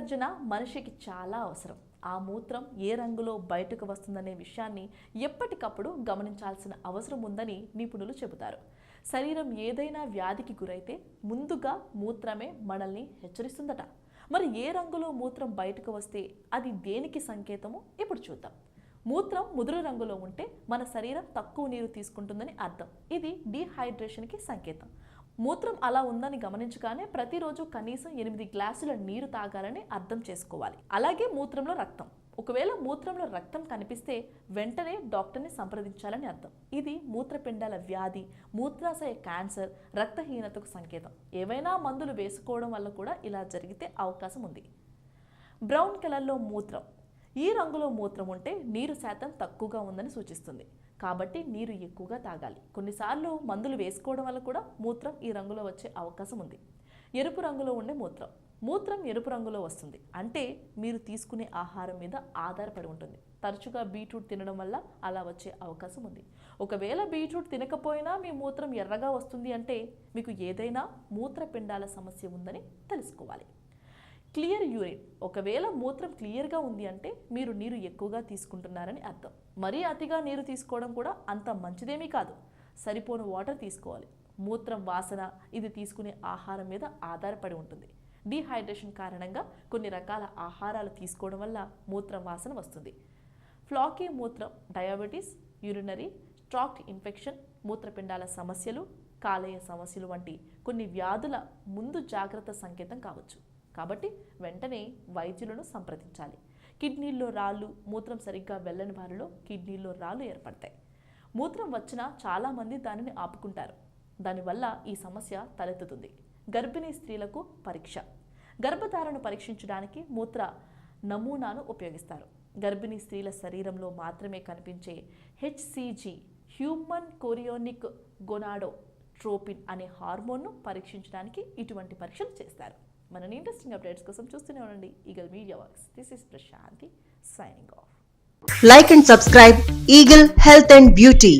విసర్జన మనిషికి చాలా అవసరం. ఆ మూత్రం ఏ రంగులో బయటకు వస్తుందనే విషయాన్ని ఎప్పటికప్పుడు గమనించాల్సిన అవసరం ఉందని నిపుణులు చెబుతారు. శరీరం ఏదైనా వ్యాధికి గురైతే ముందుగా మూత్రమే మనల్ని హెచ్చరిస్తుందట. మరి ఏ రంగులో మూత్రం బయటకు వస్తే అది దేనికి సంకేతమో ఇప్పుడు చూద్దాం. మూత్రం ముదురు రంగులో ఉంటే మన శరీరం తక్కువ నీరు తీసుకుంటుందని అర్థం. ఇది డీహైడ్రేషన్కి సంకేతం. మూత్రం అలా ఉందని గమనించగానే ప్రతిరోజు కనీసం 8 గ్లాసుల నీరు తాగాలని అర్థం చేసుకోవాలి. అలాగే మూత్రంలో రక్తం. ఒకవేళ మూత్రంలో రక్తం కనిపిస్తే వెంటనే డాక్టర్ని సంప్రదించాలని అర్థం. ఇది మూత్రపిండాల వ్యాధి, మూత్రాశయ క్యాన్సర్, రక్తహీనతకు సంకేతం. ఏవైనా మందులు వేసుకోవడం వల్ల కూడా ఇలా జరిగితే అవకాశం ఉంది. బ్రౌన్ కలర్లో మూత్రం. ఈ రంగులో మూత్రం ఉంటే నీరు శాతం తక్కువగా ఉందని సూచిస్తుంది. కాబట్టి నీరు ఎక్కువగా తాగాలి. కొన్నిసార్లు మందులు వేసుకోవడం వల్ల కూడా మూత్రం ఈ రంగులో వచ్చే అవకాశం ఉంది. ఎరుపు రంగులో ఉండే మూత్రం. మూత్రం ఎరుపు రంగులో వస్తుంది అంటే మీరు తీసుకునే ఆహారం మీద ఆధారపడి ఉంటుంది. తరచుగా బీట్రూట్ తినడం వల్ల అలా వచ్చే అవకాశం ఉంది. ఒకవేళ బీట్రూట్ తినకపోయినా మీ మూత్రం ఎర్రగా వస్తుంది అంటే మీకు ఏదైనా మూత్రపిండాల సమస్య ఉందని తెలుసుకోవాలి. Clear urine. ఒకవేళ మూత్రం క్లియర్గా ఉంది అంటే మీరు నీరు ఎక్కువగా తీసుకుంటున్నారని అర్థం. మరీ అతిగా నీరు తీసుకోవడం కూడా అంత మంచిదేమీ కాదు. సరిపోను వాటర్ తీసుకోవాలి. మూత్రం వాసన ఇది తీసుకునే ఆహారం మీద ఆధారపడి ఉంటుంది. డీహైడ్రేషన్ కారణంగా కొన్ని రకాల ఆహారాలు తీసుకోవడం వల్ల మూత్రం వాసన వస్తుంది. ఫ్లాకీ మూత్రం డయాబెటీస్, యూరినరీ ట్రాక్ట్ ఇన్ఫెక్షన్, మూత్రపిండాల సమస్యలు, కాలేయ సమస్యలు వంటి కొన్ని వ్యాధుల ముందు జాగ్రత్త సంకేతం కావచ్చు. కాబట్టి వెంటనే వైద్యులను సంప్రదించాలి. కిడ్నీల్లో రాళ్ళు. మూత్రం సరిగ్గా వెళ్ళని వారిలో కిడ్నీల్లో రాళ్ళు ఏర్పడతాయి. మూత్రం వచ్చినా చాలామంది దానిని ఆపుకుంటారు. దానివల్ల ఈ సమస్య తలెత్తుతుంది. గర్భిణీ స్త్రీలకు పరీక్ష. గర్భధారణను పరీక్షించడానికి మూత్ర నమూనాను ఉపయోగిస్తారు. గర్భిణీ స్త్రీల శరీరంలో మాత్రమే కనిపించే హెచ్సిజి, హ్యూమన్ కొరియోనిక్ గొనాడోట్రోపిన్ అనే హార్మోన్ను పరీక్షించడానికి ఇటువంటి పరీక్షలు చేస్తారు. మన ఇంట్రెస్టింగ్ అప్డేట్స్ కోసం చూస్తూనే ఉండండి eagle media works. This is Prashanti signing off. Like and subscribe Eagle Health and Beauty.